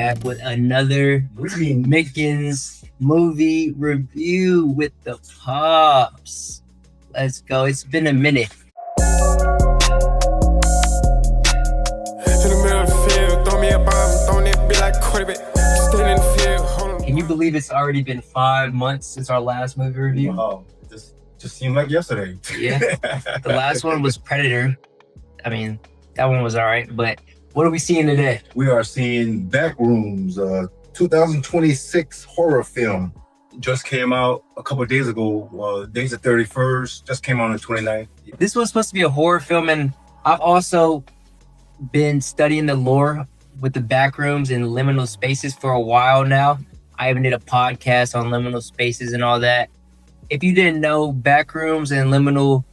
back with another Mickens movie review with the Pops. Let's go. It's been a minute. Can you believe it's already been 5 months since our last movie review? Wow, just seemed like yesterday. Yeah. The last one was Predator. I mean, that one was all right, but what are we seeing today? We are seeing Backrooms, 2026 horror film. Just came out a couple of days ago. Days the 31st, just came out on the 29th. This was supposed to be a horror film, and I've also been studying the lore with the Backrooms and liminal spaces for a while now. I even did a podcast on liminal spaces and all that. If you didn't know, Backrooms and liminal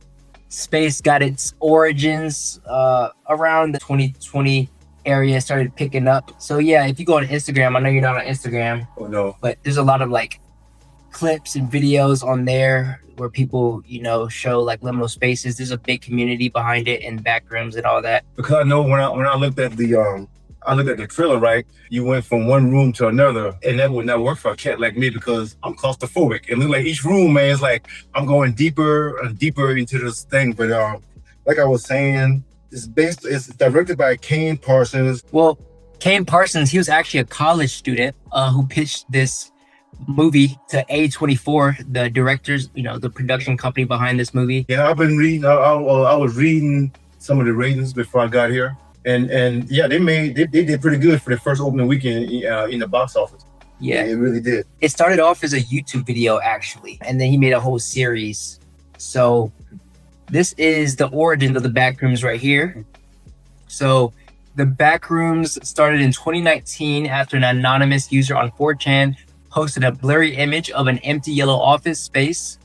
space got its origins around the 2020 area, started picking up. So yeah, if you go on Instagram, I know you're not on Instagram. Oh no. But there's a lot of like clips and videos on there where people, show like liminal spaces. There's a big community behind it and Backrooms and all that. Because I know when I looked at the trailer, right? You went from one room to another, and that would not work for a cat like me because I'm claustrophobic. It looked like each room, man, it's like I'm going deeper and deeper into this thing. But like I was saying, it's directed by Kane Parsons. Well, Kane Parsons, he was actually a college student who pitched this movie to A24, the directors, the production company behind this movie. Yeah, I've been reading. I was reading some of the ratings before I got here. And yeah, they did pretty good for the first opening weekend in the box office. Yeah, it really did. It started off as a YouTube video actually, and then he made a whole series. So this is the origin of the Backrooms right here. So the Backrooms started in 2019 after an anonymous user on 4chan posted a blurry image of an empty yellow office space.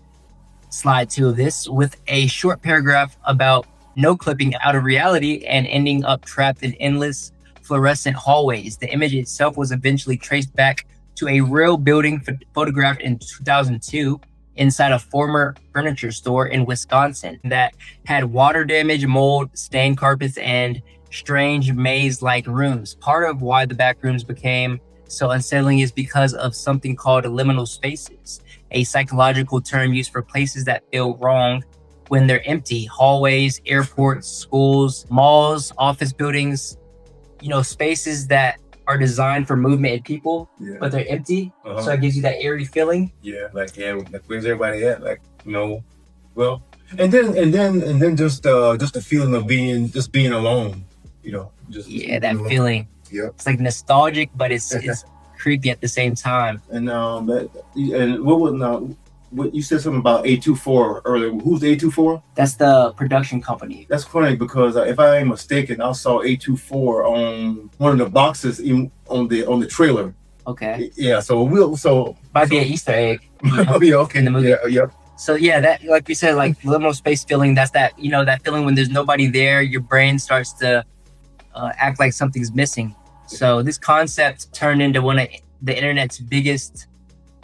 Slide 2 of this with a short paragraph about no clipping out of reality and ending up trapped in endless fluorescent hallways. The image itself was eventually traced back to a real building photographed in 2002 inside a former furniture store in Wisconsin that had water damage, mold, stained carpets, and strange maze-like rooms. Part of why the Backrooms became so unsettling is because of something called liminal spaces, a psychological term used for places that feel wrong when they're empty. Hallways, airports, schools, malls, office buildings, spaces that are designed for movement and people, but they're empty. So it gives you that eerie feeling. Yeah, like where's everybody at? Well, and then just the feeling of being alone. That feeling. Yeah, it's like nostalgic, but it's creepy at the same time. And what you said something about A24 earlier. Who's A24? That's the production company. That's funny because if I ain't mistaken, I saw A24 on one of the boxes on the trailer. Okay. Yeah. So might be an Easter egg. Might be okay in the movie. Yeah. So yeah, that, like we said, like liminal space feeling. That's that that feeling when there's nobody there. Your brain starts to act like something's missing. So this concept turned into one of the internet's biggest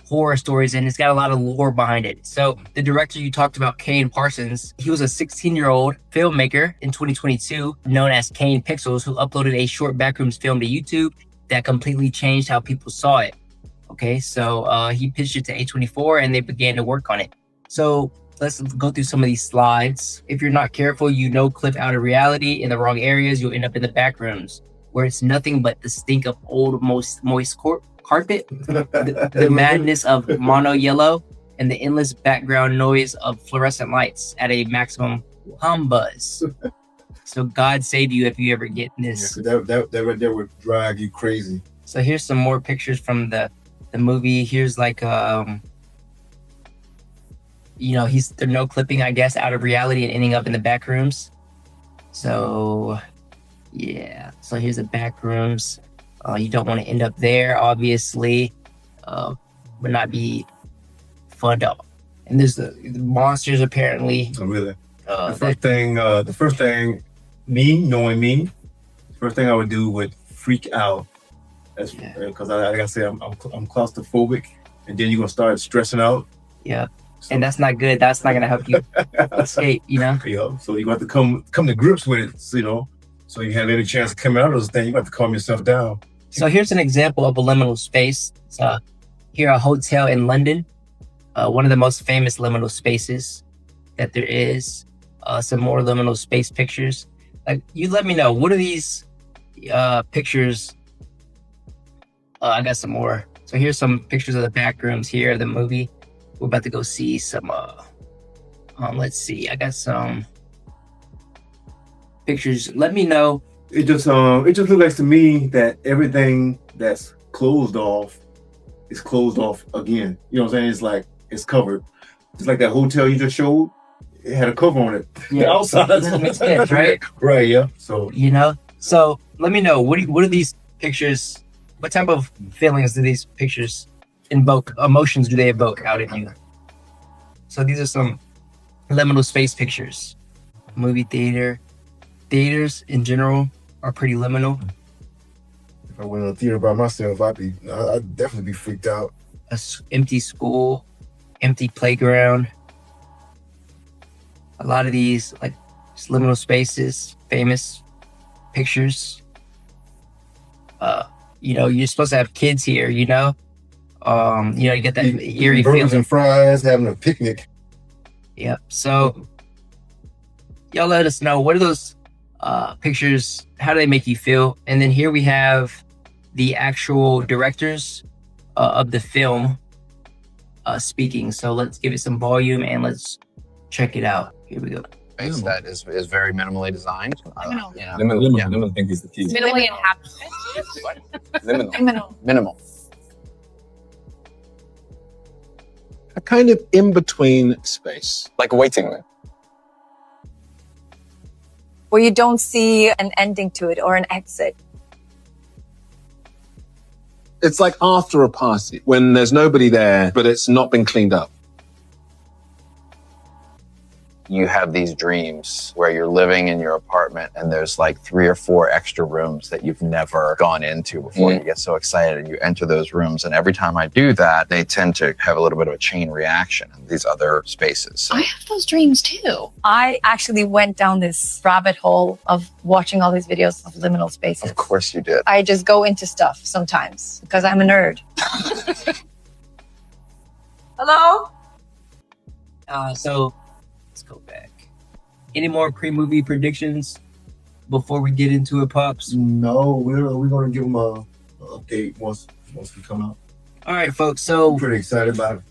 horror stories, and it's got a lot of lore behind it. So the director you talked about, Kane Parsons, he was a 16-year-old filmmaker in 2022 known as Kane Pixels, who uploaded a short Backrooms film to YouTube that completely changed how people saw it. Okay, so he pitched it to A24 and they began to work on it. So let's go through some of these slides. If you're not careful, clip out of reality in the wrong areas, you'll end up in the Backrooms, where it's nothing but the stink of old moist carpet, the madness of mono yellow, and the endless background noise of fluorescent lights at a maximum hum buzz. So God save you if you ever get this. Yeah, that right there would drive you crazy. So here's some more pictures from the movie. Here's like they're no clipping, I guess, out of reality and ending up in the Backrooms. So yeah, so here's the Backrooms. You don't want to end up there, obviously. Would not be fun to. And there's the monsters apparently. Oh, really? The first thing, knowing me, the first thing I would do would freak out. That's because like I said, I'm claustrophobic, and then you're gonna start stressing out. Yeah. So, and that's not good. That's not gonna help you escape, Yeah. So you have to come to grips with it, so you have any chance of coming out of those things, you have to calm yourself down. So here's an example of a liminal space. It's here a hotel in London, one of the most famous liminal spaces that there is. Some more liminal space pictures. Like, you let me know, what are these pictures? I got some more. So here's some pictures of the Backrooms here of the movie. We're about to go see some. Let's see. I got some pictures. Let me know. It just looks like to me that everything that's closed off is closed off again. You know what I'm saying? It's like it's covered. It's like that hotel you just showed. It had a cover on it. Yeah, outside. that makes sense, right? Right. Yeah. So So let me know, what are these pictures? What type of feelings do these pictures invoke? Emotions do they evoke out of you? So these are some liminal space pictures. Movie theaters in general are pretty liminal. if I went in a theater by myself, I'd definitely be freaked out. Empty school, empty playground. A lot of these like just liminal spaces, famous pictures. You're supposed to have kids here, you get that eerie Burgers feeling. and fries, having a picnic. Yep. So y'all let us know, what are those pictures? How do they make you feel? And then here we have the actual directors of the film speaking. So let's give it some volume and let's check it out. Here we go. Space that is very minimally designed. Liminal. Yeah. Liminal, I think is the key. Minimally inhabited. Liminal. Liminal. Minimal. A kind of in-between space. Like a waiting room. where you don't see an ending to it or an exit. It's like after a party when there's nobody there, but it's not been cleaned up. You have these dreams where you're living in your apartment and there's like 3 or 4 extra rooms that you've never gone into before. You get so excited and you enter those rooms. And every time I do that, they tend to have a little bit of a chain reaction in these other spaces. So I have those dreams too. I actually went down this rabbit hole of watching all these videos of liminal spaces. of course you did. I just go into stuff sometimes because I'm a nerd. Hello? So let's go back. Any more pre-movie predictions before we get into it, Pops? No, we're gonna give them a update once we come out. All right, folks. So I'm pretty excited about it.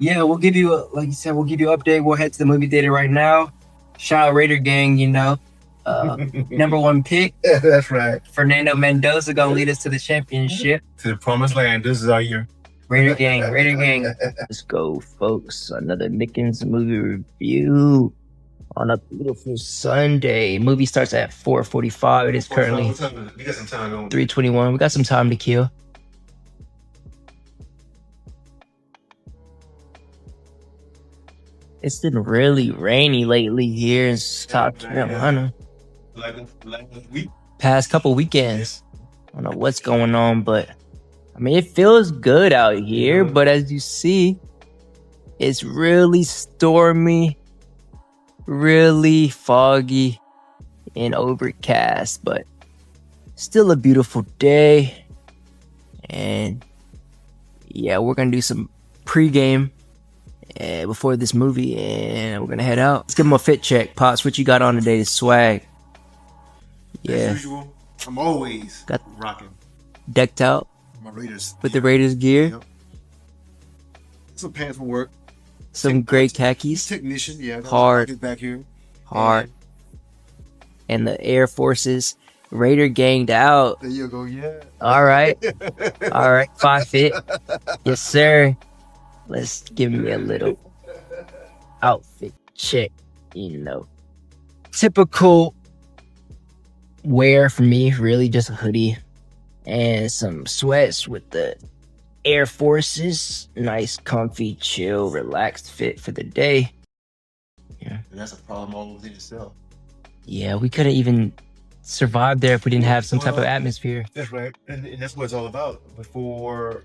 yeah, we'll give you, like you said, we'll give you an update. We'll head to the movie theater right now. Shout out Raider Gang, number 1 pick. Yeah, that's right. Fernando Mendoza gonna lead us to the championship. To the promised land. This is our year. Raider Gang, Raider Gang. Let's go, folks. Another Mickens movie review on a beautiful Sunday. Movie starts at 4:45. It is currently We got some time on. 3:21. We got some time to kill. It's been really rainy lately here in South Carolina. Like we. Past couple weekends. I don't know what's going on, but I mean, it feels good out here. But as you see, it's really stormy, really foggy, and overcast. But still a beautiful day. And yeah, we're gonna do some pregame before this movie, and we're gonna head out. Let's give them a fit check. Pops, what you got on today? Swag. Yeah. As usual, I'm always Got rocking decked out my Raiders. with the Raiders gear. Yep. Some pants from work. Some great khakis. Technician, yeah. Hard. Get back here. Hard. And the Air Forces Raider ganged out. There you go, yeah. All right. All right. 5 fit. Yes, sir. Let's give me a little outfit check. Typical wear for me, really just a hoodie and some sweats with the Air Forces. Nice, comfy, chill, relaxed fit for the day. And that's a problem all within itself. Yeah, we couldn't even survive there if we didn't have some type of atmosphere. That's right. And that's what it's all about. Before,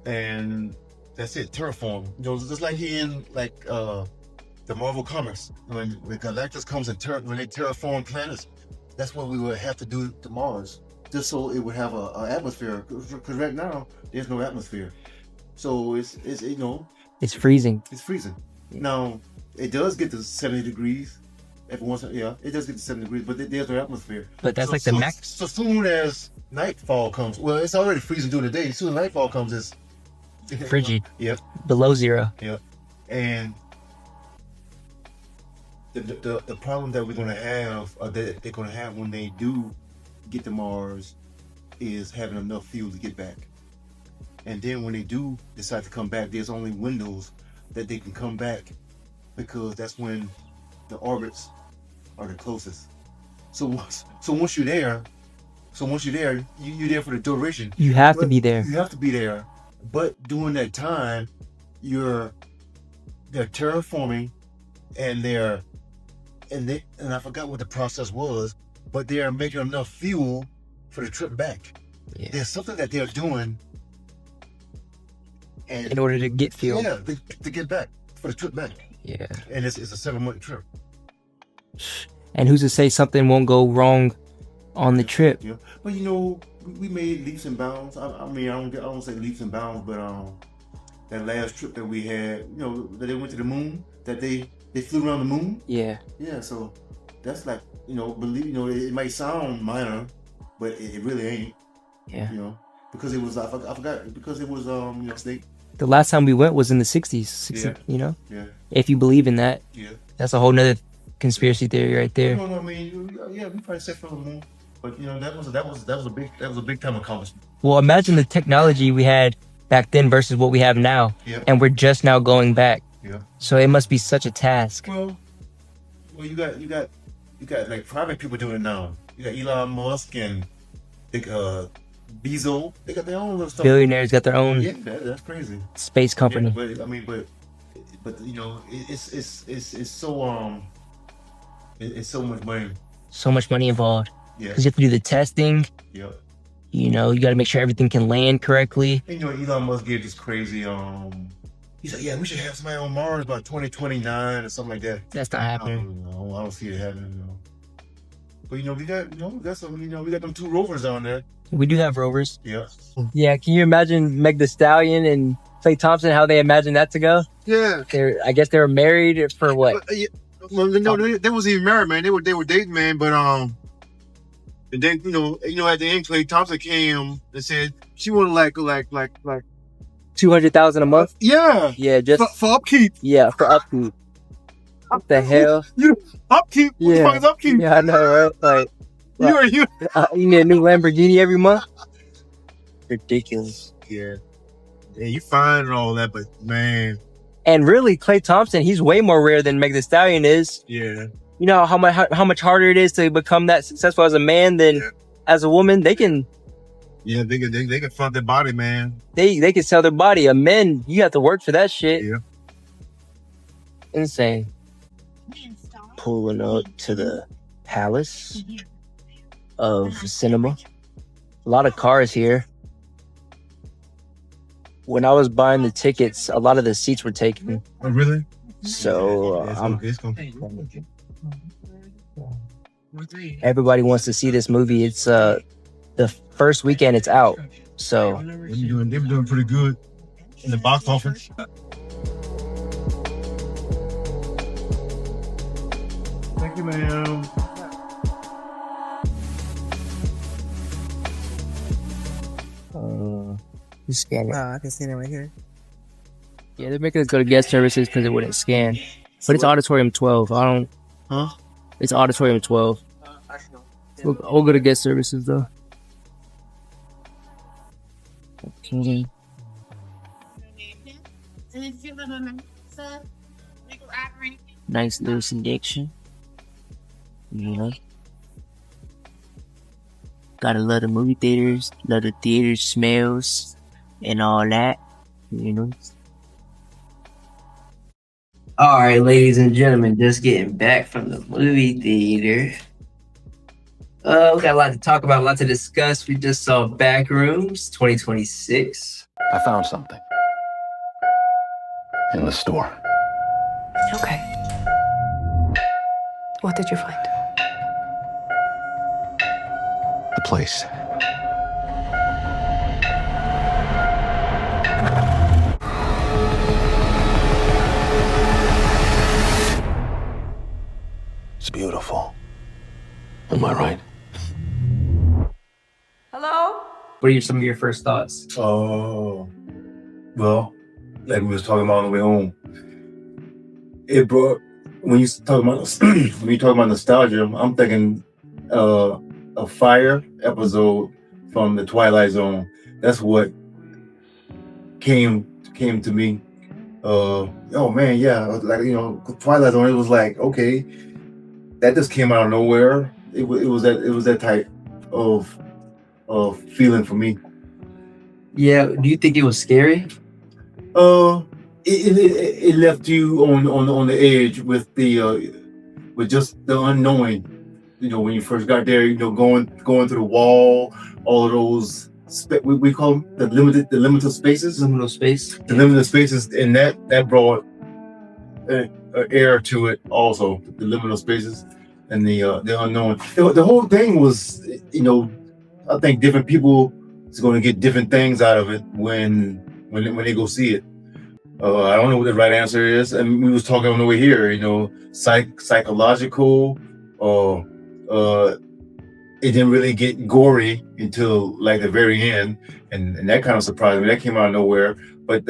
and that's it, terraform. Just like in the Marvel comics, when Galactus comes and when they terraform planets, that's what we would have to do to Mars just so it would have a atmosphere. Because right now there's no atmosphere, so it's you know It's freezing. it's freezing. Now it does get to 70 degrees. Every once in it does get to 70 degrees, but there's no atmosphere. But that's So- like the so- max. So soon as nightfall comes, well, it's already freezing during the day. As soon as nightfall comes, it's Frigid. Yep. Below zero. And the problem that we're gonna have, or that they're gonna have when they do get to Mars, is having enough fuel to get back. And then when they do decide to come back, there's only windows that they can come back, because that's when the orbits are the closest. So once you're there, you're there for the duration. You have to But be there. You have to be there. But during that time, they're terraforming, and I forgot what the process was, but they are making enough fuel for the trip back. Yeah. There's something that they're doing, and In order to get fuel. yeah, to get back for the trip back. Yeah. And it's a 7-month trip. And who's to say something won't go wrong on the trip? Yeah, but you know, we made leaps and bounds. I mean, I don't say leaps and bounds, but that last trip that we had, you know, that they went to the moon, that they flew around the moon. Yeah. Yeah, so that's like, you know, it might sound minor, but it really ain't. Yeah. You know, because it was I forgot because it was The last time we went was in the 60s. Yeah. You know? Yeah. If you believe in that. Yeah. That's a whole nother conspiracy theory right there. No, I mean, yeah, we probably set for the moon, but you know, that was a big time accomplishment. Well, imagine the technology we had back then versus what we have now. Yeah. And we're just now going back. Yeah. So it must be such a task. Well, you got like private people doing it now. You got Elon Musk and Bezos. They got their own little stuff. Billionaires got their own Yeah, that's crazy. space company. Yeah, but I mean, but you know, it's so it's so much money. So much money involved. Yeah. Because you have to do the testing. Yeah. You know, you got to make sure everything can land correctly. And, you know, Elon Musk gave this crazy he said, yeah, we should have somebody on Mars by 2029 or something like that. That's not happening. I don't see it happening. You know. But you know, we got them 2 rovers down there. We do have rovers. Yeah. Yeah, can you imagine Meg the Stallion and Klay Thompson, how they imagined that to go? Yeah. I guess they were married for what? Well, no, they wasn't even married, man. They were dating, man. But and then you know, at the end, Klay Thompson came and said she wanted like 200,000 a month? yeah, Yeah, just for upkeep. yeah, for upkeep. What the hell? Upkeep. What Yeah. the fuck is upkeep? Yeah, I know, right? Like, You you need a new Lamborghini every month? Ridiculous. yeah, you fine and all that, but man, And really, Klay Thompson, he's way more rare than Meg the Stallion is. yeah, You know how much harder it is to become that successful as a man than Yeah. as a woman. They can they can front their body, man. they can sell their body. A men, you have to work for that shit. Yeah. Insane. Pulling up to the Palace of Cinema. A lot of cars here. When I was buying the tickets, a lot of the seats were taken. Oh, really? So It's gonna everybody wants to see this movie. It's the first weekend it's out. So they've been doing pretty good in the box office. Thank you, ma'am. you scan it. I can see that right here. Yeah, they're making us go to guest services because it wouldn't scan. But it's auditorium 12. Huh? It's auditorium 12. We'll go to guest services though. Okay. Nice little selection. You know. Gotta love the movie theaters, love the theater smells and all that. You know. All right, ladies and gentlemen, just getting back from the movie theater. We got a lot to talk about, a lot to discuss. We just saw Backrooms 2026. I found something in the store. Okay. What did you find? The place It's beautiful. Am I right? Hello? What are some of your first thoughts? Oh, well, like we was talking about on the way home, it brought when you talk about when you talk about nostalgia, I'm thinking a fire episode from the Twilight Zone. That's what came to me. Oh man, yeah, like Twilight Zone. It was like, okay, that just came out of nowhere. It was that type of feeling for me. Yeah. Do you think it was scary? It left you on the edge with just the unknowing. When you first got there, going through the wall, all of those we call them the limited spaces. Liminal space. The limited spaces, and that brought air to it also. The liminal spaces and the unknown. The whole thing was, I think different people is going to get different things out of it when they go see it. I don't know what the right answer is, and we was talking on the way here. Psychological, it didn't really get gory until like the very end, and that kind of surprised me. That came out of nowhere. But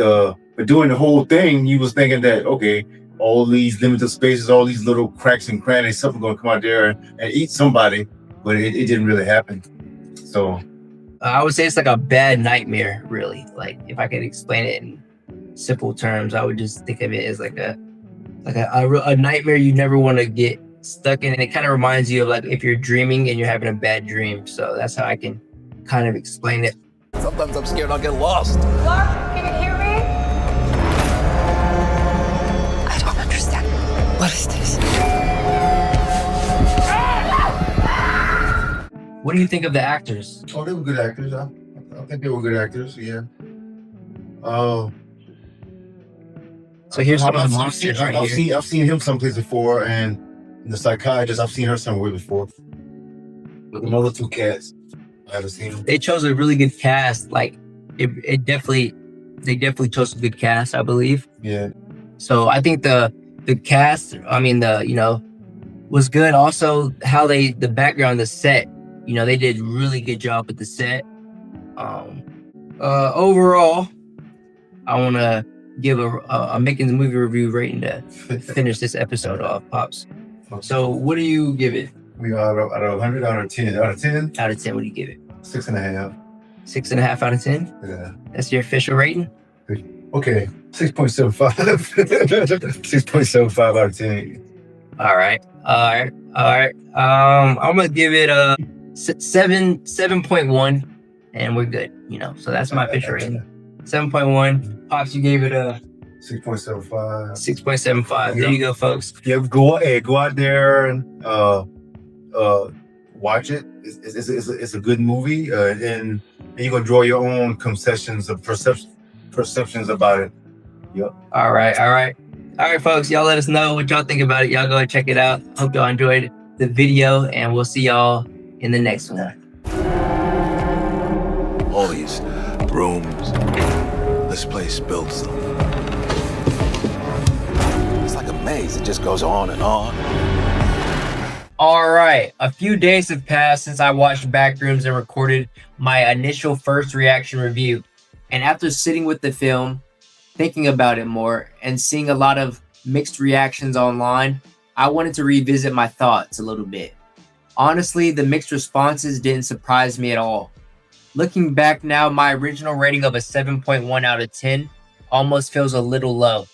doing the whole thing, you was thinking that, okay, all these limited spaces, all these little cracks and crannies, something gonna come out there and eat somebody, but it didn't really happen. So I would say it's like a bad nightmare, really. Like if I could explain it in simple terms, I would just think of it as like a nightmare you never want to get stuck in. And it kind of reminds you of like if you're dreaming and you're having a bad dream. So that's how I can kind of explain it. Sometimes I'm scared I'll get lost. Clark, can you hear me? I don't understand. What is this? What do you think of the actors? oh, they were good actors. I think they were good actors. Yeah. Oh. So here's some of the monsters right here. I've seen him someplace before, and the psychiatrist, I've seen her somewhere before. With the other two cats, I haven't seen them. They chose a really good cast. Like they definitely chose a good cast, I believe. Yeah. So I think the cast, was good. Also, how the background, the set, they did a really good job with the set. Overall, I want to give a making the movie review rating to finish this episode off, Pops. So what do you give it? We are out of 100, out of 10. Out of 10, Out of 10, what do you give it? 6.5. 6.5 out of 10? Yeah. That's your official rating? Okay, 6.75. 6.75 out of 10. All right. I'm gonna give it a 7.1, and we're good. So that's my official rating. 7.1. Pops, you gave it a 6.75. 6.75. There you go, folks. Yeah, go out there and watch it. It's a good movie, and you're gonna draw your own concessions of perceptions about it. Yep. All right, folks. Y'all let us know what y'all think about it. Y'all go and check it out. Hope y'all enjoyed the video, and we'll see y'all in the next one. All these rooms, this place builds them. It's like a maze. It just goes on and on. All right, a few days have passed since I watched Backrooms and recorded my initial first reaction review. And after sitting with the film, thinking about it more, and seeing a lot of mixed reactions online, I wanted to revisit my thoughts a little bit. Honestly, the mixed responses didn't surprise me at all. Looking back now, my original rating of a 7.1 out of 10 almost feels a little low.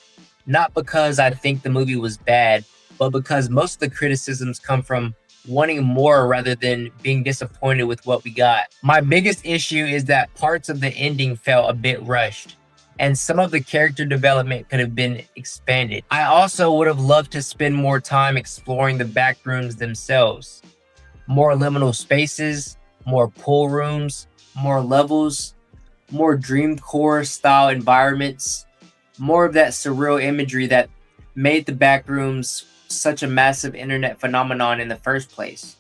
Not because I think the movie was bad, but because most of the criticisms come from wanting more rather than being disappointed with what we got. My biggest issue is that parts of the ending felt a bit rushed, and some of the character development could have been expanded. I also would have loved to spend more time exploring the backrooms themselves. More liminal spaces, more pool rooms, more levels, more Dreamcore style environments, more of that surreal imagery that made the backrooms such a massive internet phenomenon in the first place.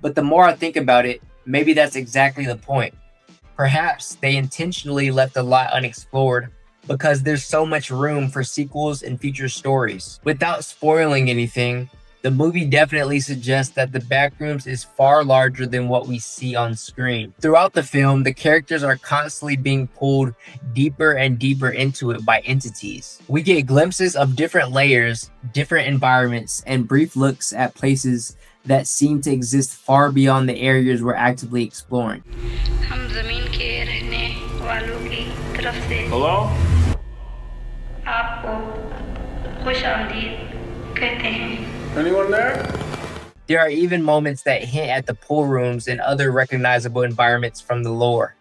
But the more I think about it, maybe that's exactly the point. Perhaps they intentionally left a lot unexplored because there's so much room for sequels and future stories. Without spoiling anything, The movie definitely suggests that the Backrooms is far larger than what we see on screen. Throughout the film, the characters are constantly being pulled deeper and deeper into it by entities. We get glimpses of different layers, different environments, and brief looks at places that seem to exist far beyond the areas we're actively exploring. Hello? Anyone there? There are even moments that hint at the pool rooms and other recognizable environments from the lore,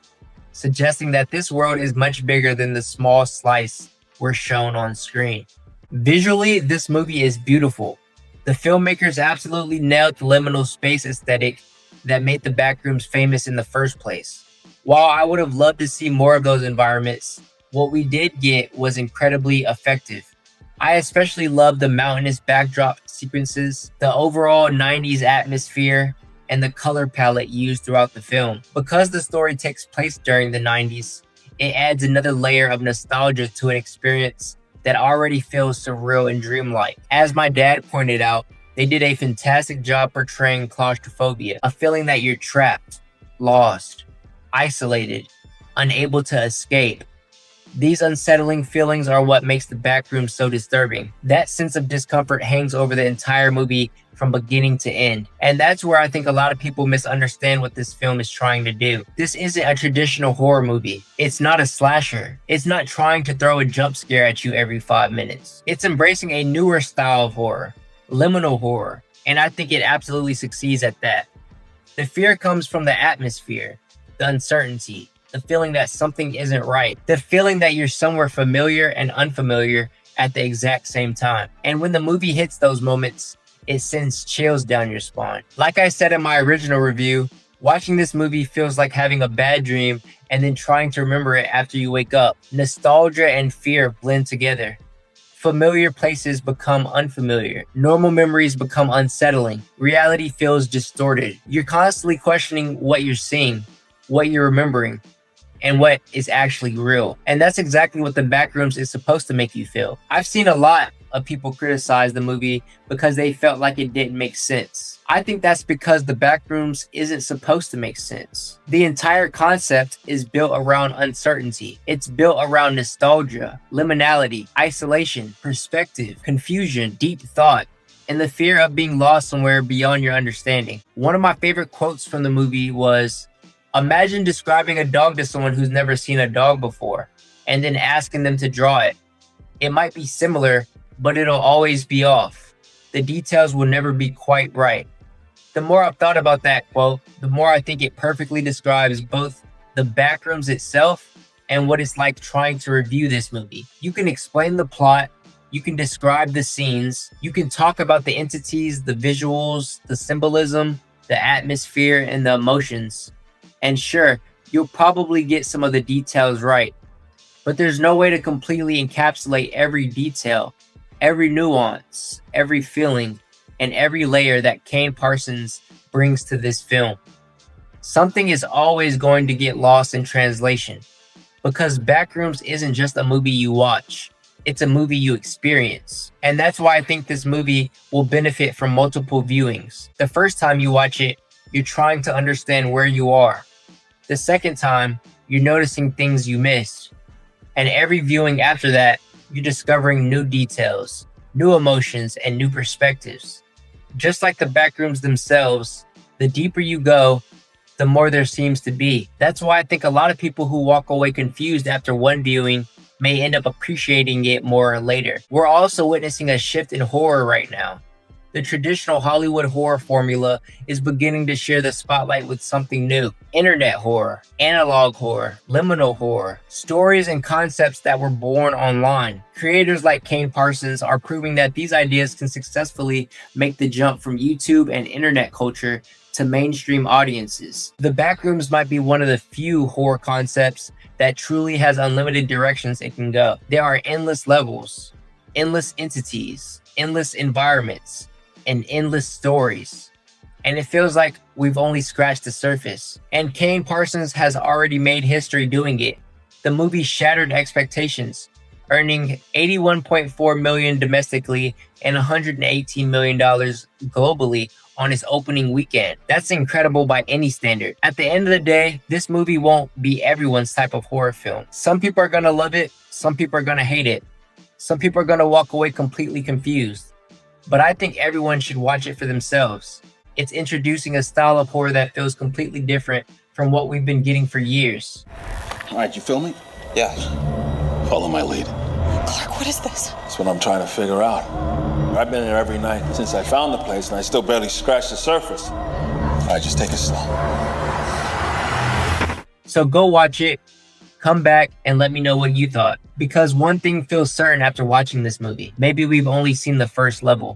suggesting that this world is much bigger than the small slice we're shown on screen. Visually, this movie is beautiful. The filmmakers absolutely nailed the liminal space aesthetic that made the Backrooms famous in the first place. While I would have loved to see more of those environments, what we did get was incredibly effective. I especially love the mountainous backdrop sequences, the overall 90s atmosphere, and the color palette used throughout the film. Because the story takes place during the 90s, it adds another layer of nostalgia to an experience that already feels surreal and dreamlike. As my dad pointed out, they did a fantastic job portraying claustrophobia, a feeling that you're trapped, lost, isolated, unable to escape. These unsettling feelings are what makes the Backrooms so disturbing. That sense of discomfort hangs over the entire movie from beginning to end. And that's where I think a lot of people misunderstand what this film is trying to do. This isn't a traditional horror movie. It's not a slasher. It's not trying to throw a jump scare at you every 5 minutes. It's embracing a newer style of horror, liminal horror, and I think it absolutely succeeds at that. The fear comes from the atmosphere, the uncertainty, the feeling that something isn't right, the feeling that you're somewhere familiar and unfamiliar at the exact same time. And when the movie hits those moments, it sends chills down your spine. Like I said in my original review, watching this movie feels like having a bad dream and then trying to remember it after you wake up. Nostalgia and fear blend together. Familiar places become unfamiliar. Normal memories become unsettling. Reality feels distorted. You're constantly questioning what you're seeing, what you're remembering, and what is actually real. And that's exactly what the Backrooms is supposed to make you feel. I've seen a lot of people criticize the movie because they felt like it didn't make sense. I think that's because the Backrooms isn't supposed to make sense. The entire concept is built around uncertainty. It's built around nostalgia, liminality, isolation, perspective, confusion, deep thought, and the fear of being lost somewhere beyond your understanding. One of my favorite quotes from the movie was, "Imagine describing a dog to someone who's never seen a dog before, and then asking them to draw it. It might be similar, but it'll always be off. The details will never be quite right." The more I've thought about that quote, the more I think it perfectly describes both the Backrooms itself and what it's like trying to review this movie. You can explain the plot, you can describe the scenes, you can talk about the entities, the visuals, the symbolism, the atmosphere, and the emotions. And sure, you'll probably get some of the details right, but there's no way to completely encapsulate every detail, every nuance, every feeling, and every layer that Kane Parsons brings to this film. Something is always going to get lost in translation, because Backrooms isn't just a movie you watch, it's a movie you experience. And that's why I think this movie will benefit from multiple viewings. The first time you watch it, you're trying to understand where you are. The second time, you're noticing things you missed. And every viewing after that, you're discovering new details, new emotions, and new perspectives. Just like the Backrooms themselves, the deeper you go, the more there seems to be. That's why I think a lot of people who walk away confused after one viewing may end up appreciating it more later. We're also witnessing a shift in horror right now. The traditional Hollywood horror formula is beginning to share the spotlight with something new. Internet horror, analog horror, liminal horror, stories and concepts that were born online. Creators like Kane Parsons are proving that these ideas can successfully make the jump from YouTube and internet culture to mainstream audiences. The Backrooms might be one of the few horror concepts that truly has unlimited directions it can go. There are endless levels, endless entities, endless environments, and endless stories. And it feels like we've only scratched the surface. And Kane Parsons has already made history doing it. The movie shattered expectations, earning $81.4 million domestically and $118 million globally on its opening weekend. That's incredible by any standard. At the end of the day, this movie won't be everyone's type of horror film. Some people are gonna love it, some people are gonna hate it. Some people are gonna walk away completely confused. But I think everyone should watch it for themselves. It's introducing a style of horror that feels completely different from what we've been getting for years. All right, you filming? Yes. Follow my lead. Clark, what is this? That's what I'm trying to figure out. I've been here every night since I found the place, and I still barely scratched the surface. All right, just take it slow. So go watch it, come back, and let me know what you thought. Because one thing feels certain after watching this movie. Maybe we've only seen the first level.